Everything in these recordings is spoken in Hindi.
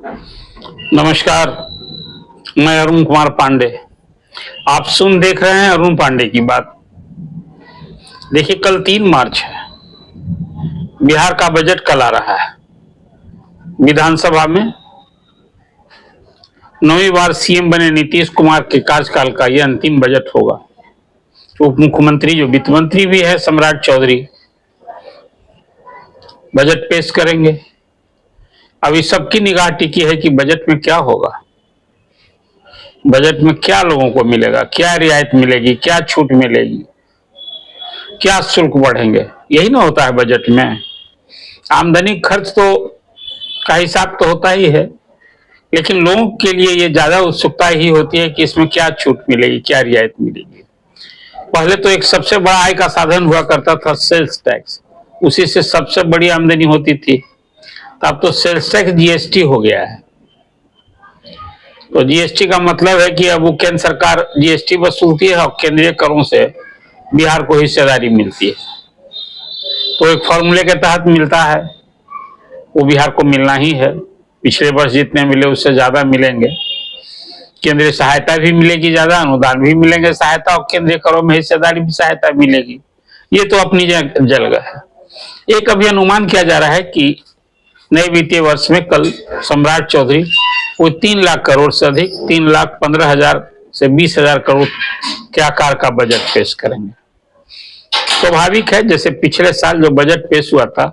नमस्कार। मैं अरुण कुमार पांडे। आप देख रहे हैं अरुण पांडे की बात। देखिए, कल 3 मार्च है। बिहार का बजट कल आ रहा है। विधानसभा में 9वीं बार सीएम बने नीतीश कुमार के कार्यकाल का यह अंतिम बजट होगा। उप मुख्यमंत्री जो वित्त मंत्री भी है सम्राट चौधरी बजट पेश करेंगे। अभी सबकी निगाह टिकी है कि बजट में क्या होगा, बजट में क्या लोगों को मिलेगा, क्या रियायत मिलेगी, क्या छूट मिलेगी, क्या शुल्क बढ़ेंगे। यही ना होता है बजट में। आमदनी खर्च तो का हिसाब तो होता ही है, लेकिन लोगों के लिए ये ज्यादा उत्सुकता ही होती है कि इसमें क्या छूट मिलेगी, क्या रियायत मिलेगी। पहले तो एक सबसे बड़ा आय का साधन हुआ करता था सेल्स टैक्स, उसी से सबसे बड़ी आमदनी होती थी। अब तो सेल्स टैक्स जीएसटी हो गया है। तो जीएसटी का मतलब है कि अब वो केंद्र सरकार जीएसटी वसूलती है और केंद्रीय करों से बिहार को हिस्सेदारी मिलती है। तो एक फॉर्मूले के तहत मिलता है, वो बिहार को मिलना ही है। पिछले वर्ष जितने मिले उससे ज्यादा मिलेंगे। केंद्रीय सहायता भी मिलेगी ज्यादा, अनुदान भी मिलेंगे सहायता, और केंद्रीय करों में हिस्सेदारी भी सहायता मिलेगी। ये तो अपनी जगह है। एक अभी अनुमान किया जा रहा है कि नए वित्तीय वर्ष में कल सम्राट चौधरी वो 3 लाख करोड़ से अधिक 3,15,000 से 20,000 करोड़ के आकार का बजट पेश करेंगे। स्वाभाविक है, जैसे पिछले साल जो बजट पेश हुआ था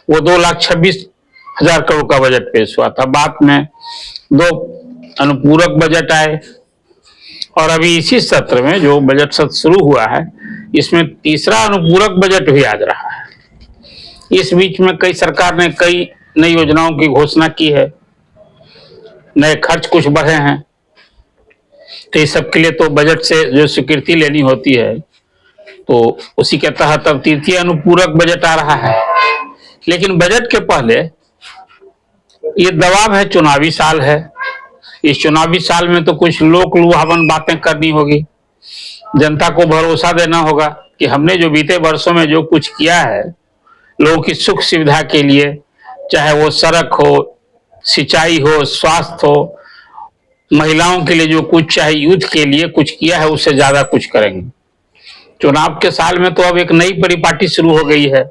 वो 2,26,000 करोड़ का बजट पेश हुआ था। बाद में 2 अनुपूरक बजट आए और अभी इसी सत्र में जो बजट सत्र शुरू हुआ है इसमें तीसरा अनुपूरक बजट भी आ रहा है। इस बीच में कई सरकार ने कई नई योजनाओं की घोषणा की है, नए खर्च कुछ बढ़े हैं। तो इस सब के लिए तो बजट से जो स्वीकृति लेनी होती है, तो उसी के तहत अब तृतीय अनुपूरक बजट आ रहा है। लेकिन बजट के पहले ये दबाव है, चुनावी साल है। इस चुनावी साल में तो कुछ लोक लुभावन बातें करनी होगी। जनता को भरोसा देना होगा कि हमने जो बीते वर्षों में जो कुछ किया है लोगों की सुख सुविधा के लिए, चाहे वो सड़क हो, सिंचाई हो, स्वास्थ्य हो, महिलाओं के लिए जो कुछ, चाहे यूथ के लिए कुछ किया है, उससे ज्यादा कुछ करेंगे। चुनाव के साल में तो अब एक नई परिपाटी शुरू हो गई है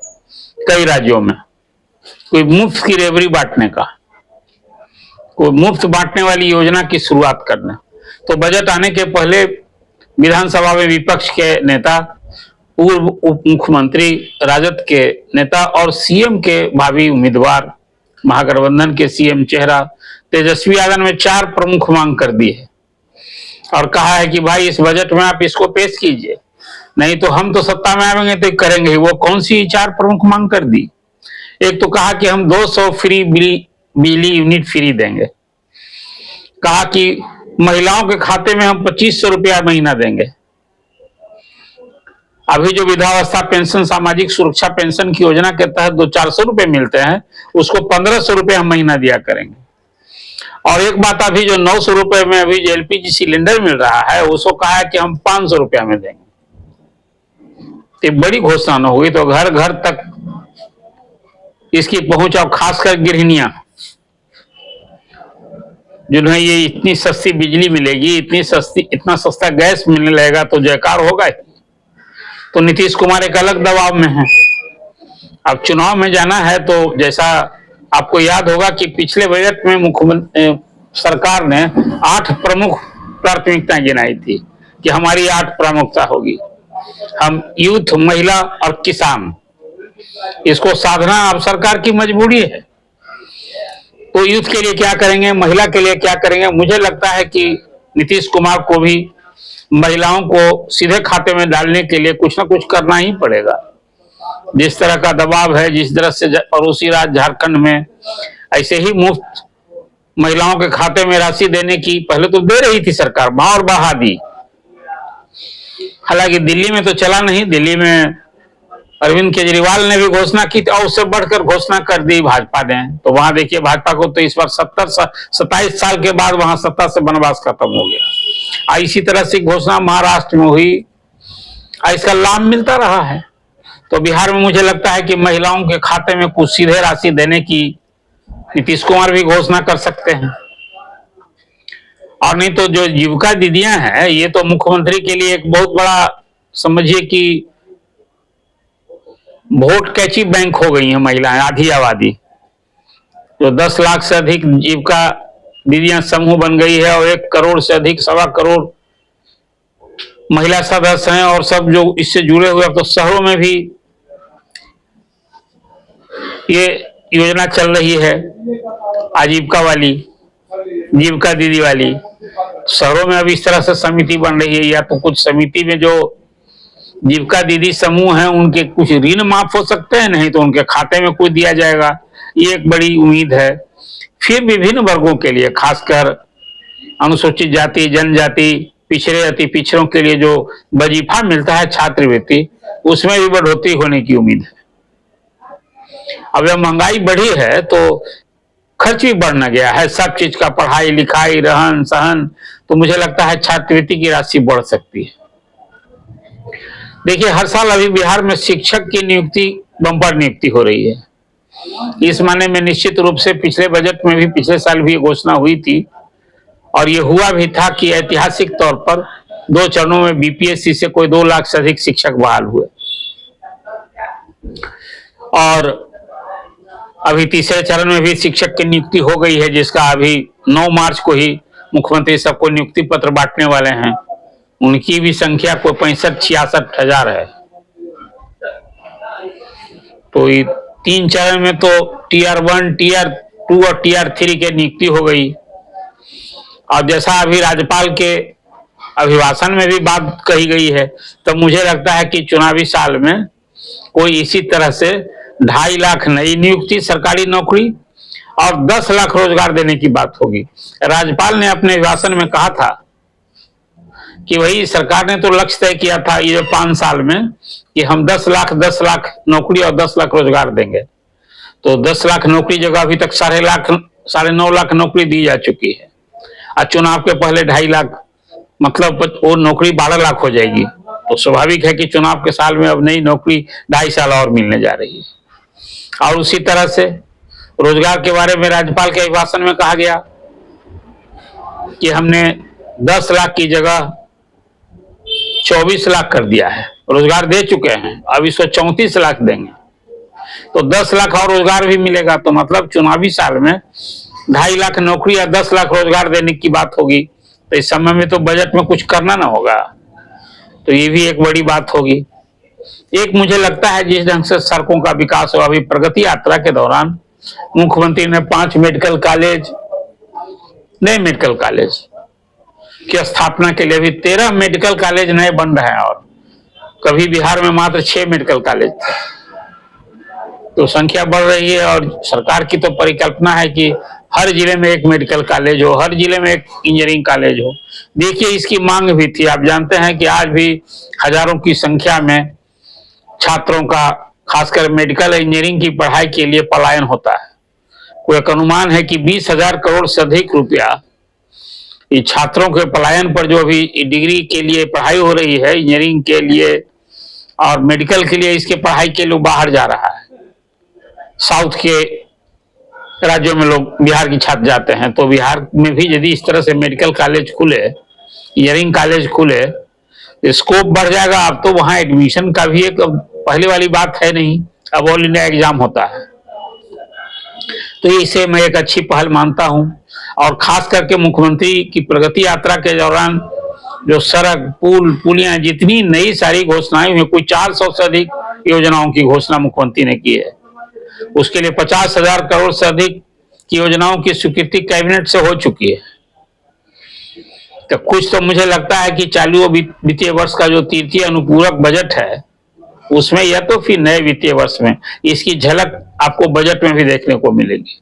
कई राज्यों में, कोई मुफ्त की रेवड़ी बांटने का, कोई मुफ्त बांटने वाली योजना की शुरुआत करना। तो बजट आने के पहले विधानसभा में विपक्ष के नेता, पूर्व उप मुख्यमंत्री, राजद के नेता और सीएम के भावी उम्मीदवार, महागठबंधन के सीएम चेहरा तेजस्वी यादव ने 4 प्रमुख मांग कर दी है और कहा है कि भाई इस बजट में आप इसको पेश कीजिए, नहीं तो हम तो सत्ता में आएंगे तो करेंगे ही। वो कौन सी 4 प्रमुख मांग कर दी? एक तो कहा कि हम 200 फ्री बिजली यूनिट फ्री देंगे। कहा कि महिलाओं के खाते में हम 2500 रुपया महीना देंगे। अभी जो विधवावस्था पेंशन, सामाजिक सुरक्षा पेंशन की योजना के तहत 400 रुपए मिलते हैं, उसको 1500 रुपए हम महीना दिया करेंगे। और एक बात, अभी जो 900 रुपए में अभी जो एलपीजी सिलेंडर मिल रहा है उसको कहा है कि हम 500 रुपया में देंगे। ये बड़ी घोषणा न होगी तो घर घर तक इसकी पहुंच, और खासकर गृहिणियां जिन्हें ये इतनी सस्ती बिजली मिलेगी, इतना सस्ता गैस मिलने लगेगा तो जयकार होगा। तो नीतीश कुमार एक अलग दबाव में है। अब चुनाव में जाना है तो जैसा आपको याद होगा कि पिछले बजट में मुख्यमंत्री सरकार ने 8 प्रमुख प्राथमिकताएं गिनाई थी कि हमारी 8 प्रमुखता होगी। हम यूथ, महिला और किसान, इसको साधना अब सरकार की मजबूरी है। तो यूथ के लिए क्या करेंगे, महिला के लिए क्या करेंगे? मुझे लगता है कि नीतीश कुमार को भी महिलाओं को सीधे खाते में डालने के लिए कुछ ना कुछ करना ही पड़ेगा। जिस तरह का दबाव है, जिस तरह से पड़ोसी राज्य झारखंड में ऐसे ही मुफ्त महिलाओं के खाते में राशि देने की पहले तो दे रही थी सरकार, और बढ़ा दी। हालांकि दिल्ली में तो चला नहीं, दिल्ली में अरविंद केजरीवाल ने भी घोषणा की थी और उससे बढ़कर घोषणा कर दी भाजपा ने। तो वहां देखिए, भाजपा को तो इस बार 27 साल के बाद वहां सत्ता से वनवास खत्म हो गया। इसी तरह से घोषणा महाराष्ट्र में हुई, इसका लाभ मिलता रहा है। तो बिहार में मुझे लगता है कि महिलाओं के खाते में कुछ सीधे राशि देने की नीतीश कुमार भी घोषणा कर सकते हैं। और नहीं तो जो जीविका दीदियां हैं, ये तो मुख्यमंत्री के लिए एक बहुत बड़ा, समझिए कि वोट कैची बैंक हो गई हैं महिलाएं, आधी आबादी। जो 10 लाख से अधिक जीविका दीदियां समूह बन गई है और 1 करोड़ से अधिक, 1.25 करोड़ महिला सदस्य हैं, और सब जो इससे जुड़े हुए। अब तो शहरों में भी ये योजना चल रही है, आजीविका वाली, जीविका दीदी वाली। शहरों में अब इस तरह से समिति बन रही है, या तो कुछ समिति में जो जीविका दीदी समूह हैं उनके कुछ ऋण माफ हो सकते हैं, नहीं तो उनके खाते में कुछ दिया जाएगा, ये एक बड़ी उम्मीद है। फिर विभिन्न वर्गों के लिए, खासकर अनुसूचित जाति, जनजाति, पिछड़े, अति पिछड़ों के लिए जो वजीफा मिलता है छात्रवृत्ति, उसमें भी बढ़ोतरी होने की उम्मीद है। अब जब महंगाई बढ़ी है तो खर्च भी बढ़ना गया है, सब चीज का, पढ़ाई लिखाई, रहन सहन, तो मुझे लगता है छात्रवृत्ति की राशि बढ़ सकती है। देखिए, हर साल अभी बिहार में शिक्षक की नियुक्ति बम्पर नियुक्ति हो रही है। इस माने में निश्चित रूप से पिछले बजट में भी, पिछले साल भी घोषणा हुई थी, और ये हुआ भी था कि ऐतिहासिक तौर पर 2 चरणों में बीपीएससी से कोई 2 लाख से अधिक शिक्षक बहाल हुए। और अभी तीसरे चरण में भी शिक्षक की नियुक्ति हो गई है, जिसका अभी 9 मार्च को ही मुख्यमंत्री सबको नियुक्ति पत्र बांटने वाले हैं। उनकी भी संख्या कोई 65-66 हजार है। तो 3 चरण में तो टीआर 1, टीआर 2 और टीआर 3 की नियुक्ति हो गई। और जैसा अभी राज्यपाल के अभिभाषण में भी बात कही गई है, तो मुझे लगता है कि चुनावी साल में कोई इसी तरह से 2.5 लाख नई नियुक्ति सरकारी नौकरी और 10 लाख रोजगार देने की बात होगी। राज्यपाल ने अपने अभिभाषण में कहा था कि वही सरकार ने तो लक्ष्य तय किया था ये 5 साल में कि हम 10 लाख नौकरी और 10 लाख रोजगार देंगे। तो 10 लाख नौकरी जगह अभी तक 9.5 लाख नौकरी दी जा चुकी है, और चुनाव के पहले 2.5 लाख, मतलब वो नौकरी 12 लाख हो जाएगी। तो स्वाभाविक है कि चुनाव के साल में अब नई नौकरी 2.5 साल और मिलने जा रही है। और उसी तरह से रोजगार के बारे में राज्यपाल के अभिभाषण में कहा गया कि हमने 10 लाख की जगह 24 लाख कर दिया है, रोजगार दे चुके हैं, अब इसको 34 लाख देंगे। तो 10 लाख और रोजगार भी मिलेगा, तो मतलब चुनावी साल में 2.5 लाख नौकरी या 10 लाख रोजगार देने की बात होगी। तो इस समय में तो बजट में कुछ करना ना होगा, तो ये भी एक बड़ी बात होगी। एक मुझे लगता है जिस ढंग से सड़कों का विकास हुआ, अभी प्रगति यात्रा के दौरान मुख्यमंत्री ने 5 मेडिकल कॉलेज, नए मेडिकल कॉलेज की स्थापना के लिए भी 13 मेडिकल कॉलेज नए बन रहे हैं, और कभी बिहार में मात्र 6 मेडिकल कॉलेज थे। तो संख्या बढ़ रही है, और सरकार की तो परिकल्पना है कि हर जिले में एक मेडिकल कॉलेज हो, हर जिले में एक इंजीनियरिंग कॉलेज हो। देखिए, इसकी मांग भी थी। आप जानते हैं कि आज भी हजारों की संख्या में छात्रों का, खासकर मेडिकल इंजीनियरिंग की पढ़ाई के लिए पलायन होता है। कोई एक अनुमान है कि 20,000 करोड़ से अधिक रुपया ये छात्रों के पलायन पर, जो अभी डिग्री के लिए पढ़ाई हो रही है, इंजीनियरिंग के लिए और मेडिकल के लिए, इसके पढ़ाई के लिए बाहर जा रहा है। साउथ के राज्यों में लोग बिहार की छात्र जाते हैं, तो बिहार में भी यदि इस तरह से मेडिकल कॉलेज खुले, इंजीनियरिंग कॉलेज खुले, स्कोप बढ़ जाएगा। अब तो वहां एडमिशन का भी एक पहले वाली बात है नहीं, अब ऑल इंडिया एग्जाम होता है। तो इसे मैं एक अच्छी पहल मानता हूं। और खास करके मुख्यमंत्री की प्रगति यात्रा के दौरान जो सड़क, पुल, पुलियां, जितनी नई सारी घोषणाएं हुई, कोई 400 से अधिक योजनाओं की घोषणा मुख्यमंत्री ने की है। उसके लिए 50,000 करोड़ से अधिक की योजनाओं की स्वीकृति कैबिनेट से हो चुकी है। तो कुछ तो मुझे लगता है कि चालू वित्तीय वर्ष का जो तृतीय अनुपूरक बजट है, उसमें या तो फिर नए वित्तीय वर्ष में इसकी झलक आपको बजट में भी देखने को मिलेगी।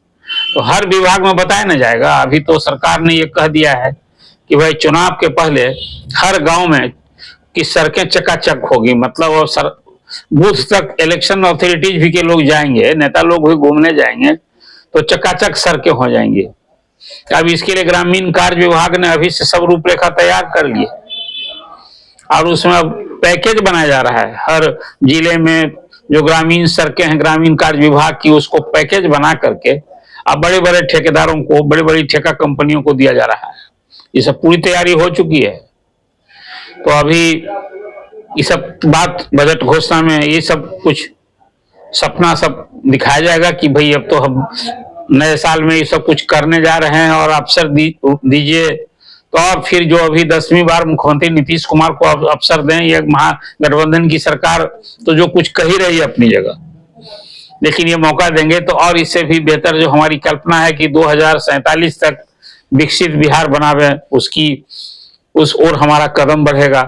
तो हर विभाग में बताया ना जाएगा। अभी तो सरकार ने ये कह दिया है कि भाई चुनाव के पहले हर गांव में की सड़कें चकाचक होगी, मतलब वो बूथ तक इलेक्शन अथॉरिटीज भी के लोग जाएंगे, नेता लोग भी घूमने जाएंगे, तो चकाचक सड़कें हो जाएंगी। अब इसके लिए ग्रामीण कार्य विभाग ने अभी से सब रूपरेखा तैयार कर लिए, और उसमें अब पैकेज बनाया जा रहा है। हर जिले में जो ग्रामीण सड़कें हैं, ग्रामीण कार्य विभाग की, उसको पैकेज बना करके अब बड़े बड़े ठेकेदारों को, बड़ी बड़ी ठेका कंपनियों को दिया जा रहा है। ये सब पूरी तैयारी हो चुकी है। तो अभी ये सब बात बजट घोषणा में ये सब कुछ सपना सब दिखाया जाएगा कि भाई अब तो हम नए साल में ये सब कुछ करने जा रहे हैं और अवसर दीजिए। तो और फिर जो अभी 10वीं बार मुख्यमंत्री नीतीश कुमार को अवसर दें, ये महागठबंधन की सरकार तो जो कुछ कह ही रही है अपनी जगह, लेकिन ये मौका देंगे तो और इससे भी बेहतर जो हमारी कल्पना है कि 2047 तक विकसित बिहार बनावे, उस ओर हमारा कदम बढ़ेगा।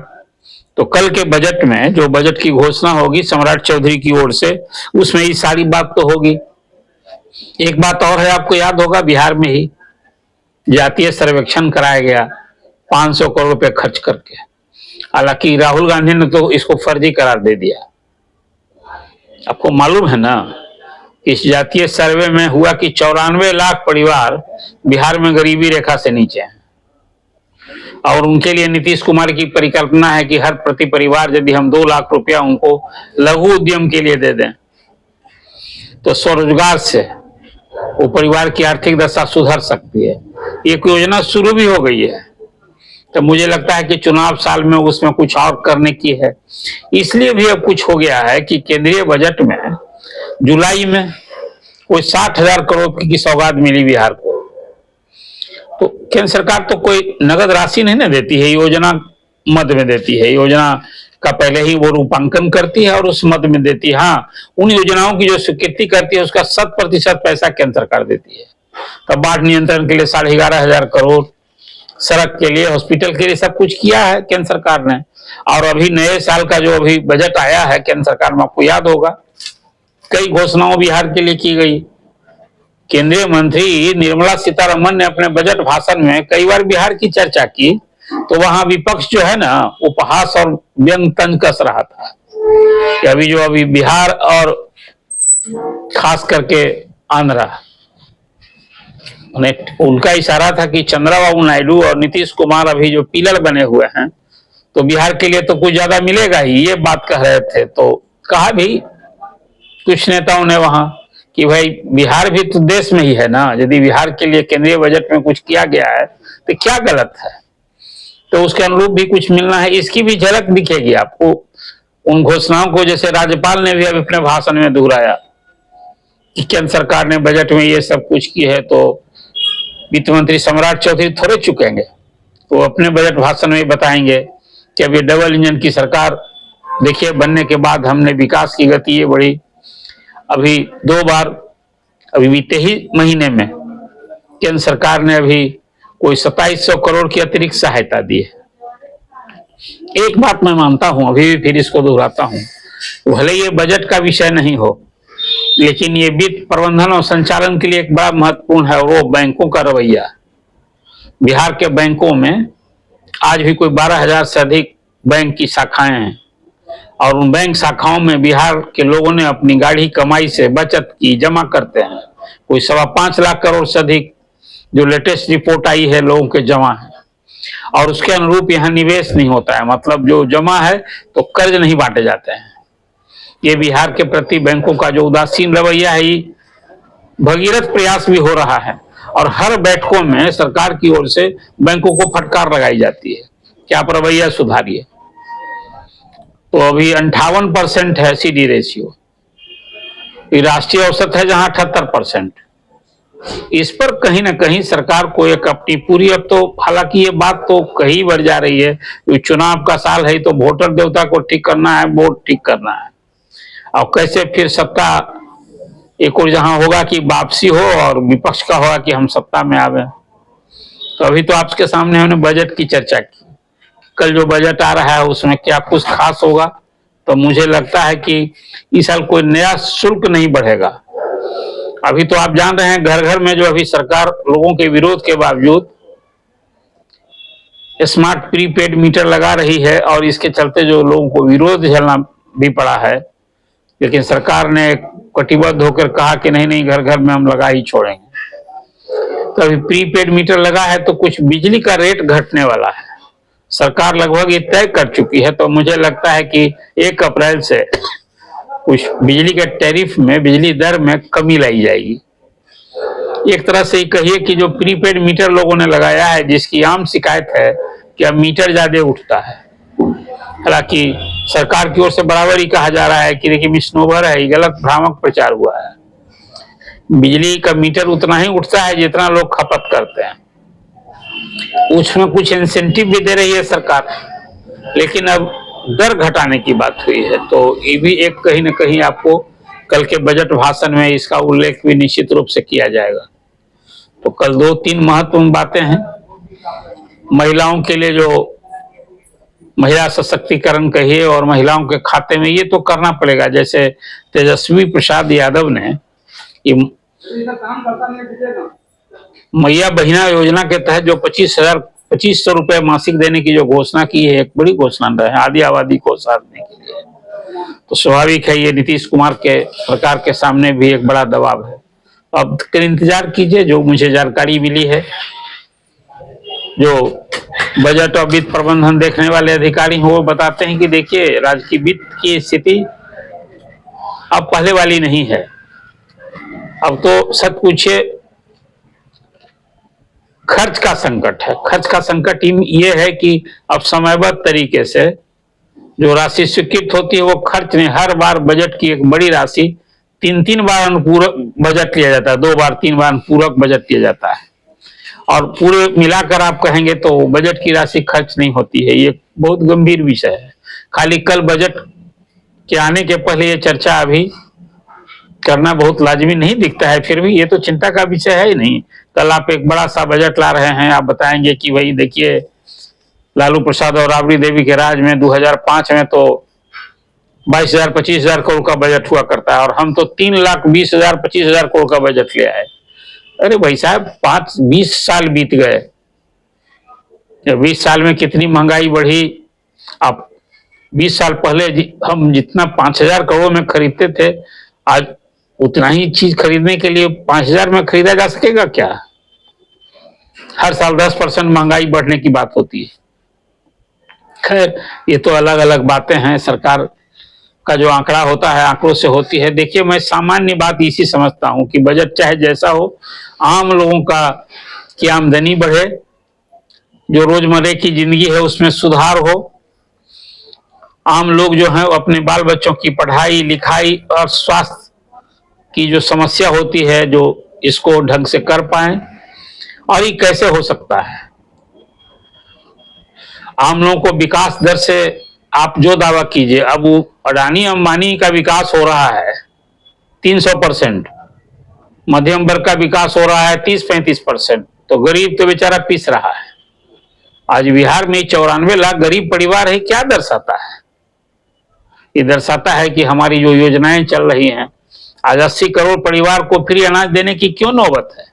तो कल के बजट में जो बजट की घोषणा होगी सम्राट चौधरी की ओर से, उसमें ये सारी बात तो होगी। एक बात और है, आपको याद होगा बिहार में ही जातीय सर्वेक्षण कराया गया 500 करोड़ रुपए खर्च करके। हालांकि राहुल गांधी ने तो इसको फर्जी करार दे दिया। आपको मालूम है ना, इस जातीय सर्वे में हुआ कि 94 लाख परिवार बिहार में गरीबी रेखा से नीचे हैं और उनके लिए नीतीश कुमार की परिकल्पना है कि हर प्रति परिवार यदि हम 2 लाख रुपया उनको लघु उद्यम के लिए दे दें तो स्वरोजगार से वो परिवार की आर्थिक दशा सुधर सकती है। एक योजना शुरू भी हो गई है। तो मुझे लगता है कि चुनाव साल में उसमें कुछ और करने की है। इसलिए भी अब कुछ हो गया है कि केंद्रीय बजट में जुलाई में कोई 60,000 करोड़ की सौगात मिली बिहार को। तो केंद्र सरकार तो कोई नगद राशि नहीं ना देती है, योजना मद में देती है। योजना का पहले ही वो रूपांकन करती है और उस मद में देती है। हाँ, उन योजनाओं की जो स्वीकृति करती है उसका 100% पैसा केंद्र सरकार देती है। तो बाढ़ नियंत्रण के लिए 11,500 करोड़, सड़क के लिए, हॉस्पिटल के लिए सब कुछ किया है केंद्र सरकार ने। और अभी नए साल का जो अभी बजट आया है केंद्र सरकार में, आपको याद होगा कई घोषणाओं बिहार के लिए की गई। केंद्रीय मंत्री निर्मला सीतारमण ने अपने बजट भाषण में कई बार बिहार की चर्चा की, तो वहां विपक्ष जो है ना उपहास और व्यंग तंज कस रहा था कि अभी बिहार और खास करके आंध्रा, उनका इशारा था कि चंद्रबाबू नायडू और नीतीश कुमार अभी जो पिलर बने हुए हैं तो बिहार के लिए तो कुछ ज्यादा मिलेगा ही, ये बात कह रहे थे। तो कहा भी कुछ नेताओं ने वहां कि भाई बिहार भी तो देश में ही है ना, यदि बिहार के लिए केंद्रीय बजट में कुछ किया गया है तो क्या गलत है, तो उसके अनुरूप भी कुछ मिलना है। इसकी भी झलक दिखेगी आपको उन घोषणाओं को, जैसे राज्यपाल ने भी अपने भाषण में दोहराया कि केंद्र सरकार ने बजट में ये सब कुछ की है। तो वित्त मंत्री सम्राट चौधरी थोड़े चुकेंगे, तो अपने बजट भाषण में बताएंगे कि अब ये डबल इंजन की सरकार देखिए बनने के बाद हमने विकास की गति ये बढ़ी। अभी 2 बार अभी बीते ही महीने में केंद्र सरकार ने अभी कोई 2700 करोड़ की अतिरिक्त सहायता दी है। एक बात मैं मानता हूं, अभी भी फिर इसको दोहराता हूं, भले ये बजट का विषय नहीं हो, लेकिन ये वित्त प्रबंधन और संचालन के लिए एक बड़ा महत्वपूर्ण है, वो बैंकों का रवैया। बिहार के बैंकों में आज भी कोई 12,000 से अधिक बैंक की शाखाएं हैं और उन बैंक शाखाओं में बिहार के लोगों ने अपनी गाढ़ी कमाई से बचत की, जमा करते हैं। कोई 5.25 लाख करोड़ से अधिक जो लेटेस्ट रिपोर्ट आई है लोगों के जमा है, और उसके अनुरूप यहाँ निवेश नहीं होता है, मतलब जो जमा है तो कर्ज नहीं बांटे जाते हैं। ये बिहार के प्रति बैंकों का जो उदासीन रवैया है, भगीरथ प्रयास भी हो रहा है और हर बैठकों में सरकार की ओर से बैंकों को फटकार लगाई जाती है कि आप रवैया सुधारिए। तो अभी 58% है CD रेशियो, राष्ट्रीय औसत है जहां 78%। इस पर कहीं ना कहीं सरकार को एक अपनी पूरी, अब तो हालांकि ये बात तो कहीं बढ़ जा रही है, चुनाव का साल है तो वोटर देवता को ठीक करना है, वोट ठीक करना है। और कैसे फिर सत्ता एक और जहां होगा कि वापसी हो और विपक्ष का होगा कि हम सत्ता में आवे। तो अभी तो आपके सामने हमने बजट की चर्चा की, कल जो बजट आ रहा है उसमें क्या कुछ खास होगा। तो मुझे लगता है कि इस साल कोई नया शुल्क नहीं बढ़ेगा। अभी तो आप जान रहे हैं घर घर में जो अभी सरकार लोगों के विरोध के बावजूद स्मार्ट प्रीपेड मीटर लगा रही है और इसके चलते जो लोगों को विरोध झेलना भी पड़ा है, लेकिन सरकार ने कटिबद्ध होकर कहा कि नहीं घर घर में हम लगा ही छोड़ेंगे। तो अभी प्रीपेड मीटर लगा है तो कुछ बिजली का रेट घटने वाला है, सरकार लगभग ये तय कर चुकी है। तो मुझे लगता है कि 1 अप्रैल से कुछ बिजली के टैरिफ में, बिजली दर में कमी लाई जाएगी। एक तरह से कहिए कि जो प्रीपेड मीटर लोगों ने लगाया है, जिसकी आम शिकायत है कि अब मीटर ज्यादा उठता है। हालांकि सरकार की ओर से बराबर ही कहा जा रहा है कि देखिए मिसनोवर है, गलत भ्रामक प्रचार हुआ है। बिजली का मीटर उतना ही उठता है जितना लोग खपत करते हैं, उसमें कुछ इंसेंटिव भी दे रही है सरकार, लेकिन अब दर घटाने की बात हुई है, तो ये भी एक कहीं ना कहीं आपको कल के बजट भाषण में इसका उल्लेख भी निश्चित रूप से किया जाएगा। तो कल 2-3 महत्वपूर्ण बातें हैं। महिलाओं के लिए जो महिला सशक्तिकरण कहिए और महिलाओं के खाते में ये तो करना पड़ेगा, जैसे तेजस्वी प्रसाद यादव ने मैया बहिना योजना के तहत जो 2500 रुपए मासिक देने की जो घोषणा की है, एक बड़ी घोषणा है आदि आबादी को साधने के लिए। तो स्वाभाविक है ये नीतीश कुमार के सरकार के सामने भी एक बड़ा दबाव है। अब इंतजार कीजिए, जो मुझे जानकारी मिली है, जो बजट और वित्त प्रबंधन देखने वाले अधिकारी हैं वो बताते हैं कि देखिए राज्य की वित्त की स्थिति अब पहले वाली नहीं है। अब तो सच पूछिए खर्च का संकट है। खर्च का संकट ये है कि अब समयबद्ध तरीके से जो राशि स्वीकृत होती है वो खर्च नहीं, हर बार बजट की एक बड़ी राशि 3 बार अनुपूरक बजट लिया जाता है, 2 बार 3 बार अनुपूरक बजट लिया जाता है, और पूरे मिलाकर आप कहेंगे तो बजट की राशि खर्च नहीं होती है। ये बहुत गंभीर विषय है। खाली कल बजट के आने के पहले ये चर्चा अभी करना बहुत लाजमी नहीं दिखता है, फिर भी ये तो चिंता का विषय है ही नहीं। कल आप एक बड़ा सा बजट ला रहे हैं, आप बताएंगे कि भाई देखिए लालू प्रसाद और राबड़ी देवी के राज में 2005 में तो 22,000-25,000 करोड़ का बजट हुआ करता है, और हम तो 3,20,000-25,000 करोड़ का बजट ले आए। अरे भाई साहब 20 साल बीत गए, 20 साल में कितनी महंगाई बढ़ी। अब 20 साल पहले हम जितना 5,000 करोड़ में खरीदते थे, आज उतना ही चीज खरीदने के लिए 5,000 में खरीदा जा सकेगा क्या? हर साल 10% महंगाई बढ़ने की बात होती है। खैर ये तो अलग अलग बातें हैं, सरकार का जो आंकड़ा होता है आंकड़ों से होती है। देखिए मैं सामान्य बात इसी समझता हूं कि बजट चाहे जैसा हो, आम लोगों की आमदनी बढ़े, जो रोजमर्रे की जिंदगी है उसमें सुधार हो, आम लोग जो है अपने बाल बच्चों की पढ़ाई लिखाई और स्वास्थ्य की जो समस्या होती है जो इसको ढंग से कर पाए। और ये कैसे हो सकता है? आम लोगों को विकास दर से आप जो दावा कीजिए, अब वो अडानी अंबानी का विकास हो रहा है 300%, मध्यम वर्ग का विकास हो रहा है 30-35%, तो गरीब तो बेचारा पिस रहा है। आज बिहार में 94 लाख गरीब परिवार है। क्या दर्शाता है? ये दर्शाता है कि हमारी जो योजनाएं चल रही हैं, आज 80 करोड़ परिवार को फ्री अनाज देने की क्यों नौबत है?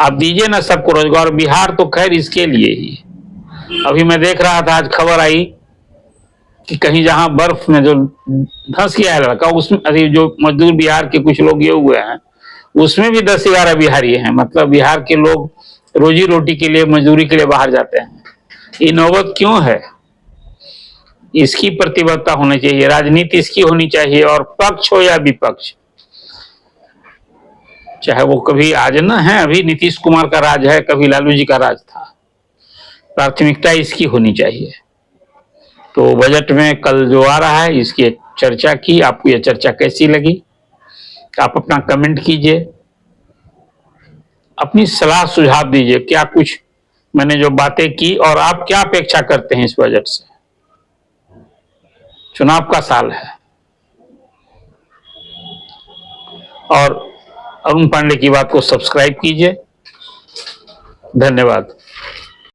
आप दीजिए ना सबको रोजगार। बिहार तो खैर इसके लिए ही। अभी मैं देख रहा था, आज खबर आई कि कहीं जहां बर्फ में जो धंस गया है लड़का, उसमें अभी जो मजदूर बिहार के कुछ लोग ये हुए हैं, उसमें भी 10-11 बिहारी हैं। मतलब बिहार के लोग रोजी रोटी के लिए मजदूरी के लिए बाहर जाते हैं। ये नौबत क्यों है? इसकी प्रतिबद्धता होनी चाहिए, राजनीति इसकी होनी चाहिए, और पक्ष हो या विपक्ष, चाहे वो कभी आज न है, अभी नीतीश कुमार का राज है, कभी लालू जी का राज था, प्राथमिकता इसकी होनी चाहिए। तो बजट में कल जो आ रहा है इसकी एक चर्चा की। आपको यह चर्चा कैसी लगी? आप अपना कमेंट कीजिए, अपनी सलाह सुझाव दीजिए, क्या कुछ मैंने जो बातें की और आप क्या अपेक्षा करते हैं इस बजट से। चुनाव का साल है, और अरुण पांडे की बात को सब्सक्राइब कीजिए। धन्यवाद।